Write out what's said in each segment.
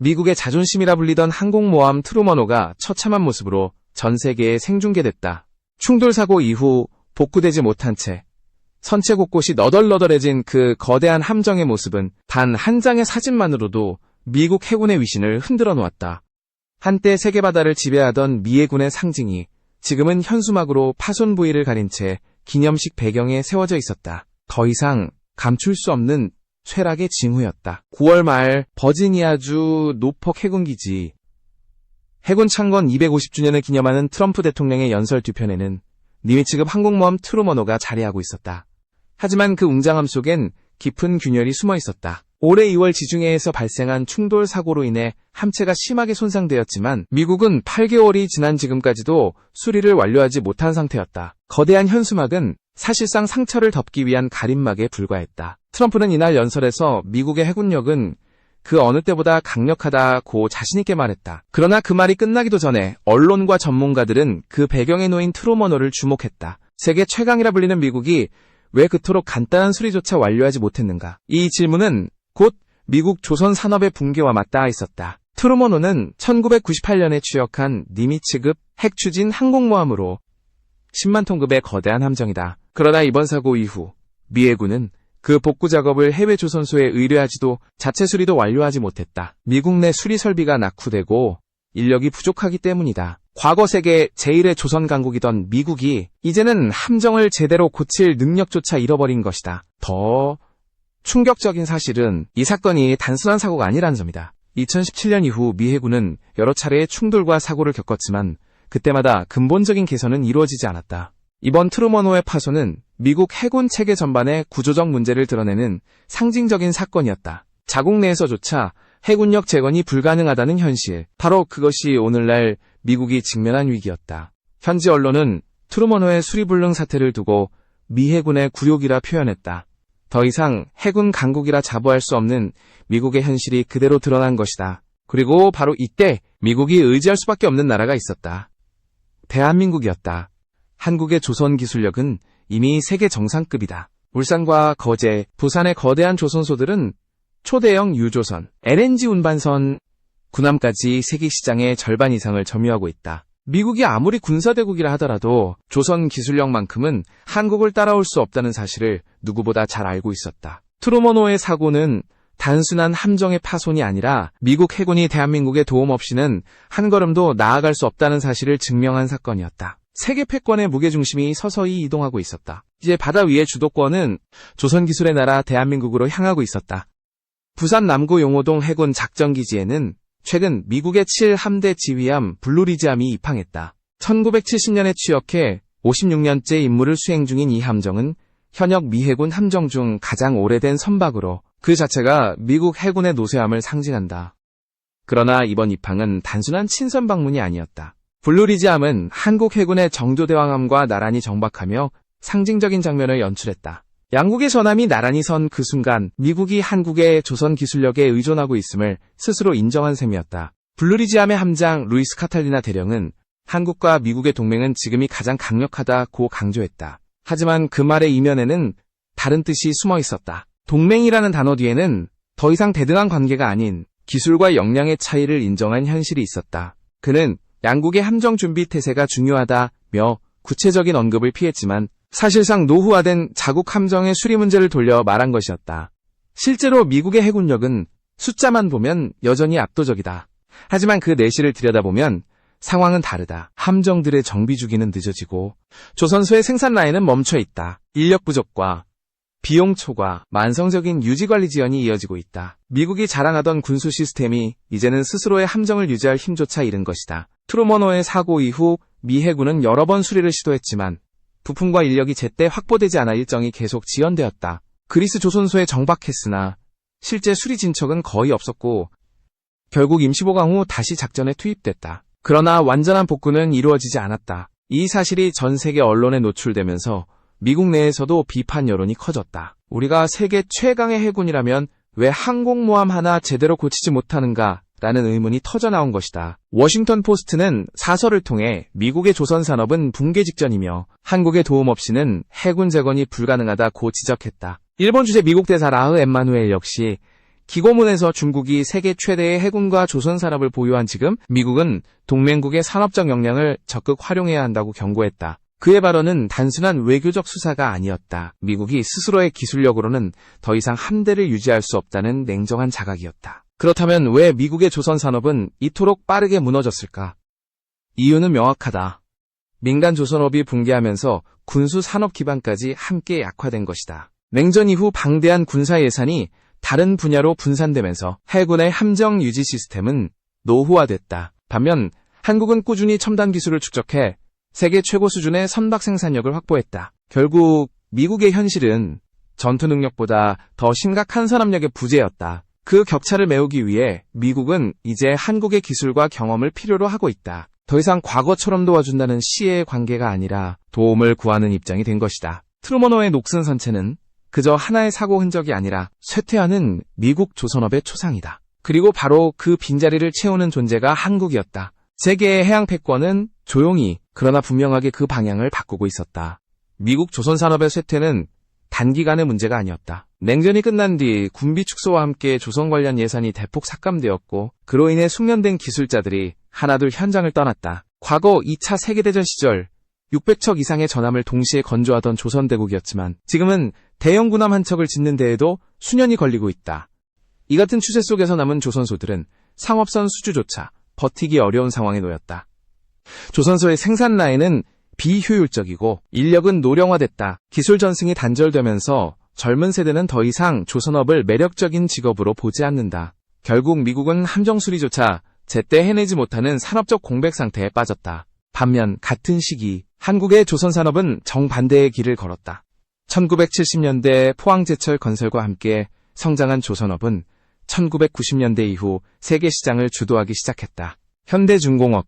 미국의 자존심이라 불리던 항공모함 트루먼호가 처참한 모습으로 전 세계에 생중계됐다. 충돌 사고 이후 복구되지 못한 채 선체 곳곳이 너덜너덜해진 그 거대한 함정의 모습은 단 한 장의 사진만으로도 미국 해군의 위신을 흔들어 놓았다. 한때 세계 바다를 지배하던 미 해군의 상징이 지금은 현수막으로 파손 부위를 가린 채 기념식 배경에 세워져 있었다. 더 이상 감출 수 없는 쇠락의 징후였다. 9월 말 버지니아주 노폭 해군기지. 해군 창건 250주년을 기념하는 트럼프 대통령의 연설 뒤편에는 니미츠급 항공모함 트루먼호가 자리하고 있었다. 하지만 그 웅장함 속엔 깊은 균열이 숨어 있었다. 올해 2월 지중해에서 발생한 충돌 사고로 인해 함체가 심하게 손상되었지만 미국은 8개월이 지난 지금까지도 수리를 완료하지 못한 상태였다. 거대한 현수막은 사실상 상처를 덮기 위한 가림막에 불과했다. 트럼프는 이날 연설에서 미국의 해군력은 그 어느 때보다 강력하다고 자신있게 말했다. 그러나 그 말이 끝나기도 전에 언론과 전문가들은 그 배경에 놓인 트루먼호를 주목했다. 세계 최강이라 불리는 미국이 왜 그토록 간단한 수리조차 완료하지 못했는가? 이 질문은 곧 미국 조선 산업의 붕괴와 맞닿아 있었다. 트루먼호는 1998년에 취역한 니미츠급 핵추진 항공모함으로 10만 톤급의 거대한 함정이다. 그러나 이번 사고 이후 미 해군은 그 복구 작업을 해외 조선소에 의뢰하지도 자체 수리도 완료하지 못했다. 미국 내 수리 설비가 낙후되고 인력이 부족하기 때문이다. 과거 세계 제1의 조선 강국이던 미국이 이제는 함정을 제대로 고칠 능력조차 잃어버린 것이다. 더 충격적인 사실은 이 사건이 단순한 사고가 아니라는 점이다. 2017년 이후 미 해군은 여러 차례의 충돌과 사고를 겪었지만 그때마다 근본적인 개선은 이루어지지 않았다. 이번 트루먼호의 파손은 미국 해군 체계 전반의 구조적 문제를 드러내는 상징적인 사건이었다. 자국 내에서조차 해군력 재건이 불가능하다는 현실, 바로 그것이 오늘날 미국이 직면한 위기였다. 현지 언론은 트루먼호의 수리불능 사태를 두고 미 해군의 굴욕이라 표현했다. 더 이상 해군 강국이라 자부할 수 없는 미국의 현실이 그대로 드러난 것이다. 그리고 바로 이때 미국이 의지할 수밖에 없는 나라가 있었다. 대한민국이었다. 한국의 조선 기술력은 이미 세계 정상급이다. 울산과 거제, 부산의 거대한 조선소들은 초대형 유조선, LNG 운반선, 군함까지 세계 시장의 절반 이상을 점유하고 있다. 미국이 아무리 군사대국이라 하더라도 조선 기술력만큼은 한국을 따라올 수 없다는 사실을 누구보다 잘 알고 있었다. 트루먼호의 사고는 단순한 함정의 파손이 아니라 미국 해군이 대한민국의 도움 없이는 한 걸음도 나아갈 수 없다는 사실을 증명한 사건이었다. 세계 패권의 무게중심이 서서히 이동하고 있었다. 이제 바다 위의 주도권은 조선 기술의 나라 대한민국으로 향하고 있었다. 부산 남구 용호동 해군 작전기지에는 최근 미국의 7함대 지휘함 블루리지함이 입항했다. 1970년에 취역해 56년째 임무를 수행 중인 이 함정은 현역 미 해군 함정 중 가장 오래된 선박으로 그 자체가 미국 해군의 노쇠함을 상징한다. 그러나 이번 입항은 단순한 친선 방문이 아니었다. 블루리지함은 한국 해군의 정조대왕함과 나란히 정박하며 상징적인 장면을 연출했다. 양국의 전함이 나란히 선 그 순간 미국이 한국의 조선 기술력에 의존하고 있음을 스스로 인정한 셈이었다. 블루리지함의 함장 루이스 카탈리나 대령은 한국과 미국의 동맹은 지금이 가장 강력하다고 강조했다. 하지만 그 말의 이면에는 다른 뜻이 숨어 있었다. 동맹이라는 단어 뒤에는 더 이상 대등한 관계가 아닌 기술과 역량의 차이를 인정한 현실이 있었다. 그는 양국의 함정 준비 태세가 중요하다며 구체적인 언급을 피했지만 사실상 노후화된 자국 함정의 수리 문제를 돌려 말한 것이었다. 실제로 미국의 해군력은 숫자만 보면 여전히 압도적이다. 하지만 그 내실을 들여다보면 상황은 다르다. 함정들의 정비 주기는 늦어지고 조선소의 생산 라인은 멈춰 있다. 인력 부족과 비용 초과, 만성적인 유지관리 지연이 이어지고 있다. 미국이 자랑하던 군수 시스템이 이제는 스스로의 함정을 유지할 힘조차 잃은 것이다. 트루먼호의 사고 이후 미 해군은 여러 번 수리를 시도했지만 부품과 인력이 제때 확보되지 않아 일정이 계속 지연되었다. 그리스 조선소에 정박했으나 실제 수리 진척은 거의 없었고 결국 임시보강 후 다시 작전에 투입됐다. 그러나 완전한 복구는 이루어지지 않았다. 이 사실이 전 세계 언론에 노출되면서 미국 내에서도 비판 여론이 커졌다. 우리가 세계 최강의 해군이라면 왜 항공모함 하나 제대로 고치지 못하는가? 라는 의문이 터져나온 것이다. 워싱턴 포스트는 사설을 통해 미국의 조선 산업은 붕괴 직전이며 한국의 도움 없이는 해군 재건이 불가능하다고 지적했다. 일본 주재 미국 대사 라흐 엠마누엘 역시 기고문에서 중국이 세계 최대의 해군과 조선 산업을 보유한 지금 미국은 동맹국의 산업적 역량을 적극 활용해야 한다고 경고했다. 그의 발언은 단순한 외교적 수사가 아니었다. 미국이 스스로의 기술력으로는 더 이상 함대를 유지할 수 없다는 냉정한 자각이었다. 그렇다면 왜 미국의 조선 산업은 이토록 빠르게 무너졌을까? 이유는 명확하다. 민간 조선업이 붕괴하면서 군수 산업 기반까지 함께 약화된 것이다. 냉전 이후 방대한 군사 예산이 다른 분야로 분산되면서 해군의 함정 유지 시스템은 노후화됐다. 반면 한국은 꾸준히 첨단 기술을 축적해 세계 최고 수준의 선박 생산력을 확보했다. 결국 미국의 현실은 전투 능력보다 더 심각한 산업력의 부재였다. 그 격차를 메우기 위해 미국은 이제 한국의 기술과 경험을 필요로 하고 있다. 더 이상 과거처럼 도와준다는 시혜의 관계가 아니라 도움을 구하는 입장이 된 것이다. 트루먼호의 녹슨 선체는 그저 하나의 사고 흔적이 아니라 쇠퇴하는 미국 조선업의 초상이다. 그리고 바로 그 빈자리를 채우는 존재가 한국이었다. 세계의 해양 패권은 조용히 그러나 분명하게 그 방향을 바꾸고 있었다. 미국 조선 산업의 쇠퇴는 단기간의 문제가 아니었다. 냉전이 끝난 뒤 군비 축소와 함께 조선 관련 예산이 대폭 삭감되었고 그로 인해 숙련된 기술자들이 하나둘 현장을 떠났다. 과거 2차 세계대전 시절 600척 이상의 전함을 동시에 건조하던 조선대국이었지만 지금은 대형 군함 한 척을 짓는 데에도 수년이 걸리고 있다. 이 같은 추세 속에서 남은 조선소들은 상업선 수주조차 버티기 어려운 상황에 놓였다. 조선소의 생산 라인은 비효율적이고 인력은 노령화됐다. 기술 전승이 단절되면서 젊은 세대는 더 이상 조선업을 매력적인 직업으로 보지 않는다. 결국 미국은 함정 수리조차 제때 해내지 못하는 산업적 공백 상태에 빠졌다. 반면 같은 시기 한국의 조선 산업은 정반대의 길을 걸었다. 1970년대 포항제철 건설과 함께 성장한 조선업은 1990년대 이후 세계 시장을 주도하기 시작했다. 현대중공업,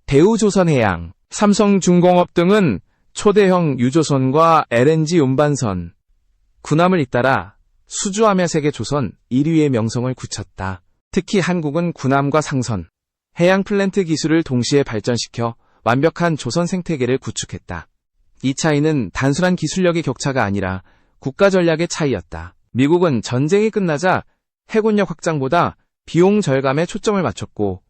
대우조선해양, 삼성중공업 등은 초대형 유조선과 LNG 운반선, 군함을 잇따라 수주하며 세계 조선 1위의 명성을 굳혔다. 특히 한국은 군함과 상선, 해양 플랜트 기술을 동시에 발전시켜 완벽한 조선 생태계를 구축했다. 이 차이는 단순한 기술력의 격차가 아니라 국가 전략의 차이였다. 미국은 전쟁이 끝나자 해군력 확장보다 비용 절감에 초점을 맞췄고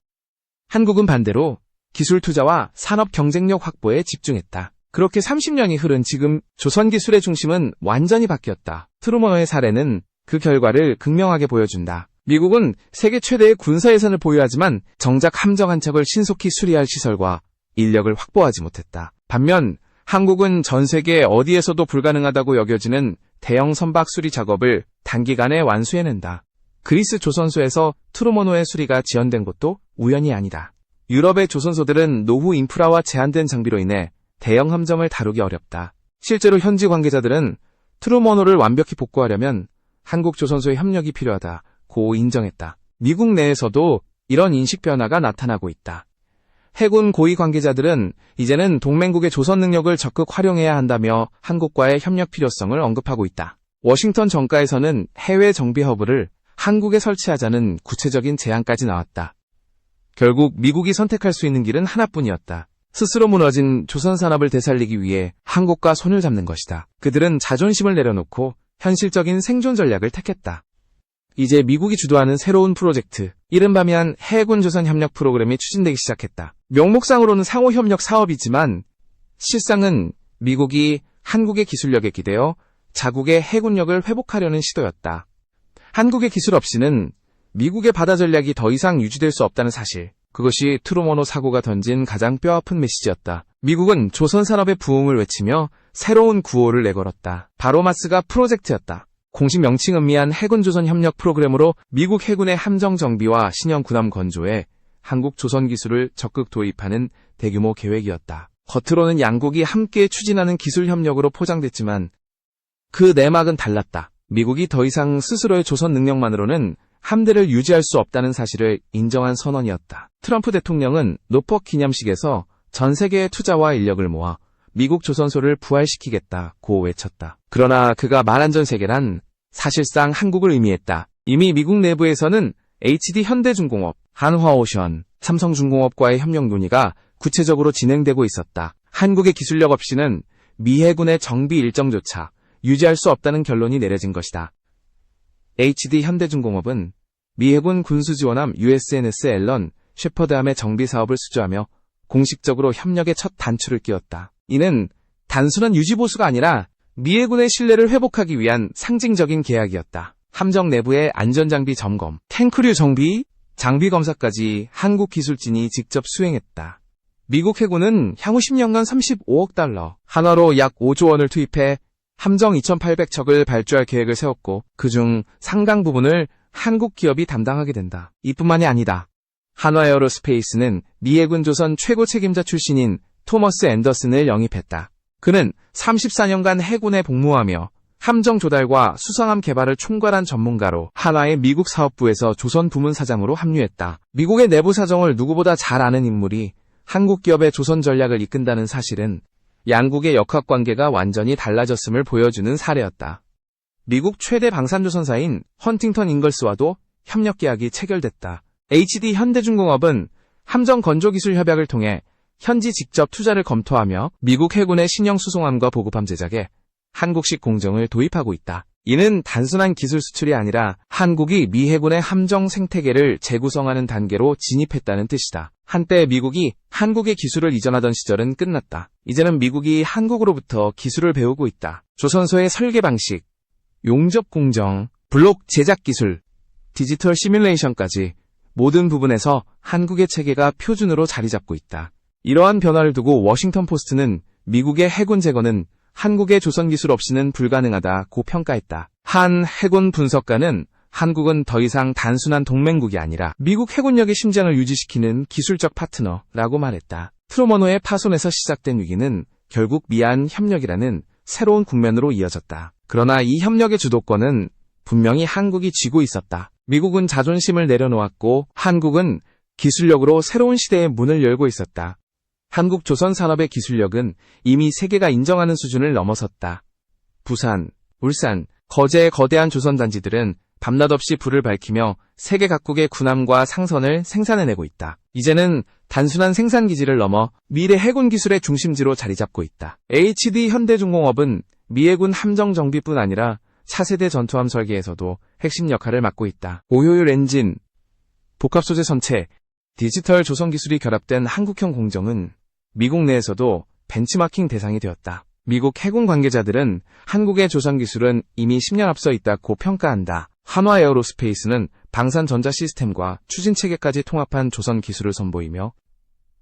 한국은 반대로 기술 투자와 산업 경쟁력 확보에 집중했다. 그렇게 30년이 흐른 지금 조선 기술의 중심은 완전히 바뀌었다. 트루먼호의 사례는 그 결과를 극명하게 보여준다. 미국은 세계 최대의 군사 예산을 보유하지만 정작 함정 한 척을 신속히 수리할 시설과 인력을 확보하지 못했다. 반면 한국은 전 세계 어디에서도 불가능하다고 여겨지는 대형 선박 수리 작업을 단기간에 완수해낸다. 그리스 조선소에서 트루먼호의 수리가 지연된 것도 우연이 아니다. 유럽의 조선소들은 노후 인프라와 제한된 장비로 인해 대형 함정을 다루기 어렵다. 실제로 현지 관계자들은 트루먼호를 완벽히 복구하려면 한국 조선소의 협력이 필요하다고 인정했다. 미국 내에서도 이런 인식 변화가 나타나고 있다. 해군 고위 관계자들은 이제는 동맹국의 조선 능력을 적극 활용해야 한다며 한국과의 협력 필요성을 언급하고 있다. 워싱턴 정가에서는 해외 정비 허브를 한국에 설치하자는 구체적인 제안까지 나왔다. 결국 미국이 선택할 수 있는 길은 하나뿐이었다. 스스로 무너진 조선 산업을 되살리기 위해 한국과 손을 잡는 것이다. 그들은 자존심을 내려놓고 현실적인 생존 전략을 택했다. 이제 미국이 주도하는 새로운 프로젝트, 이른바면 해군 조선 협력 프로그램이 추진되기 시작했다. 명목상으로는 상호 협력 사업이지만 실상은 미국이 한국의 기술력에 기대어 자국의 해군력을 회복하려는 시도였다. 한국의 기술 없이는 미국의 바다 전략이 더 이상 유지될 수 없다는 사실, 그것이 트루먼호 사고가 던진 가장 뼈아픈 메시지였다. 미국은 조선 산업의 부흥을 외치며 새로운 구호를 내걸었다. 바로마스가 프로젝트였다. 공식 명칭 음미한 해군 조선 협력 프로그램으로 미국 해군의 함정 정비와 신형 군함 건조에 한국 조선 기술을 적극 도입하는 대규모 계획이었다. 겉으로는 양국이 함께 추진하는 기술 협력으로 포장됐지만 그 내막은 달랐다. 미국이 더 이상 스스로의 조선 능력만으로는 함대를 유지할 수 없다는 사실을 인정한 선언이었다. 트럼프 대통령은 노폭 기념식에서 전 세계의 투자와 인력을 모아 미국 조선소를 부활시키겠다고 외쳤다. 그러나 그가 말한 전 세계란 사실상 한국을 의미했다. 이미 미국 내부에서는 HD 현대중공업, 한화오션, 삼성중공업과의 협력 논의가 구체적으로 진행되고 있었다. 한국의 기술력 없이는 미 해군의 정비 일정조차 유지할 수 없다는 결론이 내려진 것이다. HD 현대중공업은 미 해군 군수지원함 USNS 앨런 셰퍼드함의 정비 사업을 수주하며 공식적으로 협력의 첫 단추를 끼웠다. 이는 단순한 유지보수가 아니라 미 해군의 신뢰를 회복하기 위한 상징적인 계약이었다. 함정 내부의 안전장비 점검, 탱크류 정비, 장비 검사까지 한국 기술진이 직접 수행했다. 미국 해군은 향후 10년간 35억 달러, 한화로 약 5조 원을 투입해 함정 2,800척을 발주할 계획을 세웠고 그중 상당 부분을 한국 기업이 담당하게 된다. 이뿐만이 아니다. 한화에어로스페이스는 미 해군 조선 최고 책임자 출신인 토머스 앤더슨을 영입했다. 그는 34년간 해군에 복무하며 함정 조달과 수상함 개발을 총괄한 전문가로 한화의 미국 사업부에서 조선 부문 사장으로 합류했다. 미국의 내부 사정을 누구보다 잘 아는 인물이 한국 기업의 조선 전략을 이끈다는 사실은 양국의 역학관계가 완전히 달라졌음을 보여주는 사례였다. 미국 최대 방산조선사인 헌팅턴 잉걸스와도 협력 계약이 체결됐다. HD 현대중공업은 함정 건조기술 협약을 통해 현지 직접 투자를 검토하며 미국 해군의 신형 수송함과 보급함 제작에 한국식 공정을 도입하고 있다. 이는 단순한 기술 수출이 아니라 한국이 미 해군의 함정 생태계를 재구성하는 단계로 진입했다는 뜻이다. 한때 미국이 한국의 기술을 이전하던 시절은 끝났다. 이제는 미국이 한국으로부터 기술을 배우고 있다. 조선소의 설계 방식, 용접 공정, 블록 제작 기술, 디지털 시뮬레이션까지 모든 부분에서 한국의 체계가 표준으로 자리 잡고 있다. 이러한 변화를 두고 워싱턴 포스트는 미국의 해군 제거는 한국의 조선 기술 없이는 불가능하다고 평가했다. 한 해군 분석가는 한국은 더 이상 단순한 동맹국이 아니라 미국 해군력의 심장을 유지시키는 기술적 파트너라고 말했다. 트루먼호의 파손에서 시작된 위기는 결국 미한 협력이라는 새로운 국면으로 이어졌다. 그러나 이 협력의 주도권은 분명히 한국이 쥐고 있었다. 미국은 자존심을 내려놓았고 한국은 기술력으로 새로운 시대의 문을 열고 있었다. 한국 조선 산업의 기술력은 이미 세계가 인정하는 수준을 넘어섰다. 부산, 울산, 거제의 거대한 조선 단지들은 밤낮 없이 불을 밝히며 세계 각국의 군함과 상선을 생산해내고 있다. 이제는 단순한 생산기지를 넘어 미래 해군 기술의 중심지로 자리 잡고 있다. HD 현대중공업은 미 해군 함정 정비뿐 아니라 차세대 전투함 설계에서도 핵심 역할을 맡고 있다. 고효율 엔진, 복합소재 선체, 디지털 조선 기술이 결합된 한국형 공정은 미국 내에서도 벤치마킹 대상이 되었다. 미국 해군 관계자들은 한국의 조선 기술은 이미 10년 앞서 있다고 평가한다. 한화에어로스페이스는 방산 전자 시스템과 추진 체계까지 통합한 조선 기술을 선보이며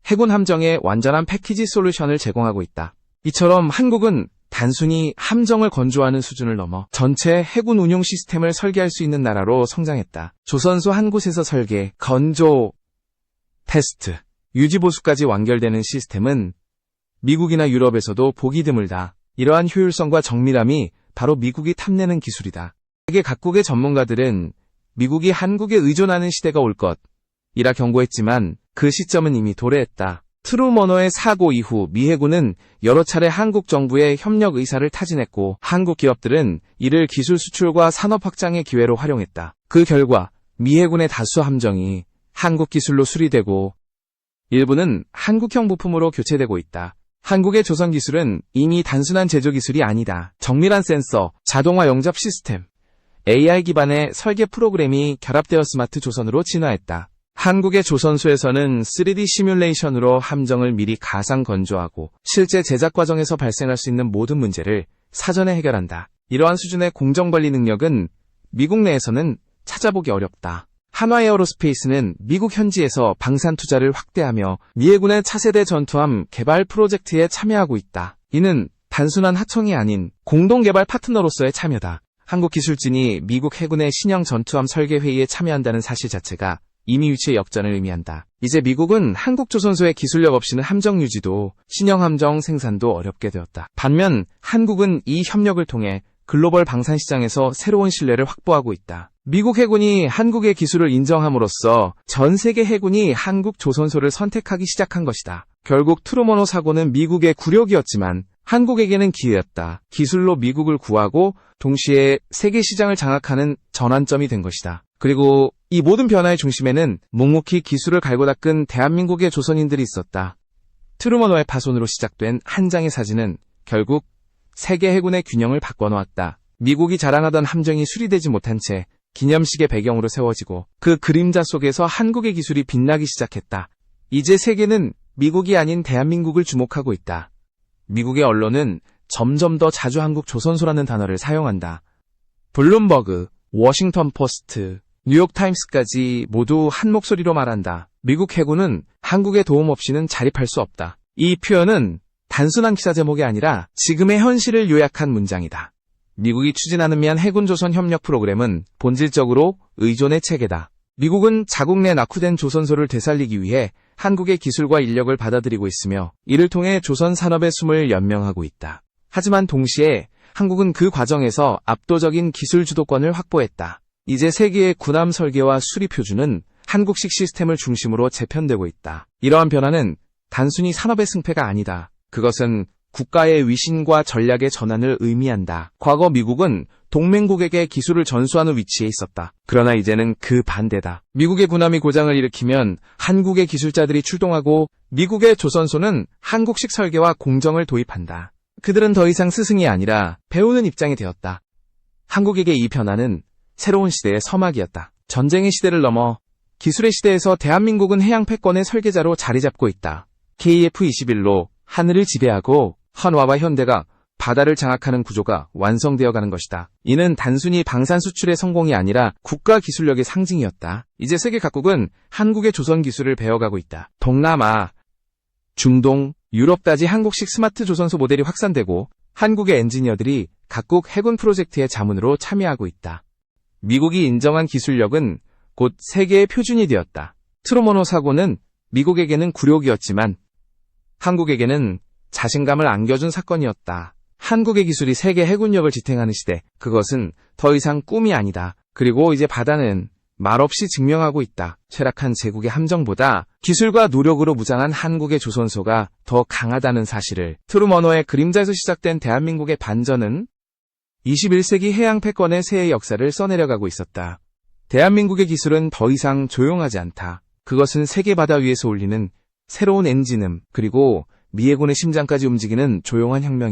해군 함정의 완전한 패키지 솔루션을 제공하고 있다. 이처럼 한국은 단순히 함정을 건조하는 수준을 넘어 전체 해군 운용 시스템을 설계할 수 있는 나라로 성장했다. 조선소 한 곳에서 설계, 건조, 테스트, 유지보수까지 완결되는 시스템은 미국이나 유럽에서도 보기 드물다. 이러한 효율성과 정밀함이 바로 미국이 탐내는 기술이다. 세계 각국의 전문가들은 미국이 한국에 의존하는 시대가 올 것이라 경고했지만 그 시점은 이미 도래했다. 트루먼호의 사고 이후 미 해군은 여러 차례 한국 정부의 협력 의사를 타진했고 한국 기업들은 이를 기술 수출과 산업 확장의 기회로 활용했다. 그 결과 미 해군의 다수 함정이 한국 기술로 수리되고 일부는 한국형 부품으로 교체되고 있다. 한국의 조선 기술은 이미 단순한 제조 기술이 아니다. 정밀한 센서, 자동화 영접 시스템, AI 기반의 설계 프로그램이 결합되어 스마트 조선으로 진화했다. 한국의 조선소에서는 3D 시뮬레이션으로 함정을 미리 가상 건조하고 실제 제작 과정에서 발생할 수 있는 모든 문제를 사전에 해결한다. 이러한 수준의 공정관리 능력은 미국 내에서는 찾아보기 어렵다. 한화에어로스페이스는 미국 현지에서 방산 투자를 확대하며 미 해군의 차세대 전투함 개발 프로젝트에 참여하고 있다. 이는 단순한 하청이 아닌 공동개발 파트너로서의 참여다. 한국 기술진이 미국 해군의 신형 전투함 설계 회의에 참여한다는 사실 자체가 이미 위치의 역전을 의미한다. 이제 미국은 한국 조선소의 기술력 없이는 함정 유지도 신형 함정 생산도 어렵게 되었다. 반면 한국은 이 협력을 통해 글로벌 방산 시장에서 새로운 신뢰를 확보하고 있다. 미국 해군이 한국의 기술을 인정함으로써 전 세계 해군이 한국 조선소를 선택하기 시작한 것이다. 결국 트루먼호 사고는 미국의 굴욕이었지만 한국에게는 기회였다. 기술로 미국을 구하고 동시에 세계 시장을 장악하는 전환점이 된 것이다. 그리고 이 모든 변화의 중심에는 묵묵히 기술을 갈고 닦은 대한민국의 조선인들이 있었다. 트루먼호의 파손으로 시작된 한 장의 사진은 결국 세계 해군의 균형을 바꿔놓았다. 미국이 자랑하던 함정이 수리되지 못한 채 기념식의 배경으로 세워지고 그 그림자 속에서 한국의 기술이 빛나기 시작했다. 이제 세계는 미국이 아닌 대한민국을 주목하고 있다. 미국의 언론은 점점 더 자주 한국 조선소라는 단어를 사용한다. 블룸버그, 워싱턴 포스트, 뉴욕타임스까지 모두 한 목소리로 말한다. 미국 해군은 한국의 도움 없이는 자립할 수 없다. 이 표현은 단순한 기사 제목이 아니라 지금의 현실을 요약한 문장이다. 미국이 추진하는 미한 해군 조선 협력 프로그램은 본질적으로 의존의 체계다. 미국은 자국 내 낙후된 조선소를 되살리기 위해 한국의 기술과 인력을 받아들이고 있으며 이를 통해 조선 산업의 숨을 연명하고 있다. 하지만 동시에 한국은 그 과정에서 압도적인 기술 주도권을 확보했다. 이제 세계의 군함 설계와 수리 표준은 한국식 시스템을 중심으로 재편되고 있다. 이러한 변화는 단순히 산업의 승패가 아니다. 그것은 국가의 위신과 전략의 전환을 의미한다. 과거 미국은 동맹국에게 기술을 전수하는 위치에 있었다. 그러나 이제는 그 반대다. 미국의 군함이 고장을 일으키면 한국의 기술자들이 출동하고 미국의 조선소는 한국식 설계와 공정을 도입한다. 그들은 더 이상 스승이 아니라 배우는 입장이 되었다. 한국에게 이 변화는 새로운 시대의 서막이었다. 전쟁의 시대를 넘어 기술의 시대에서 대한민국은 해양 패권의 설계자로 자리 잡고 있다. KF-21로 하늘을 지배하고 한화와 현대가 바다를 장악하는 구조가 완성되어가는 것이다. 이는 단순히 방산 수출의 성공이 아니라 국가 기술력의 상징이었다. 이제 세계 각국은 한국의 조선 기술을 배워가고 있다. 동남아, 중동, 유럽까지 한국식 스마트 조선소 모델이 확산되고 한국의 엔지니어들이 각국 해군 프로젝트의 자문으로 참여하고 있다. 미국이 인정한 기술력은 곧 세계의 표준이 되었다. 트루먼호 사고는 미국에게는 굴욕이었지만 한국에게는 자신감을 안겨준 사건이었다. 한국의 기술이 세계 해군력을 지탱하는 시대, 그것은 더 이상 꿈이 아니다. 그리고 이제 바다는 말없이 증명하고 있다. 쇠락한 제국의 함정보다 기술과 노력으로 무장한 한국의 조선소가 더 강하다는 사실을. 트루먼호의 그림자에서 시작된 대한민국의 반전은 21세기 해양 패권의 새해 역사를 써내려가고 있었다. 대한민국의 기술은 더 이상 조용하지 않다. 그것은 세계 바다 위에서 울리는 새로운 엔진음, 그리고 미 해군의 심장까지 움직이는 조용한 혁명.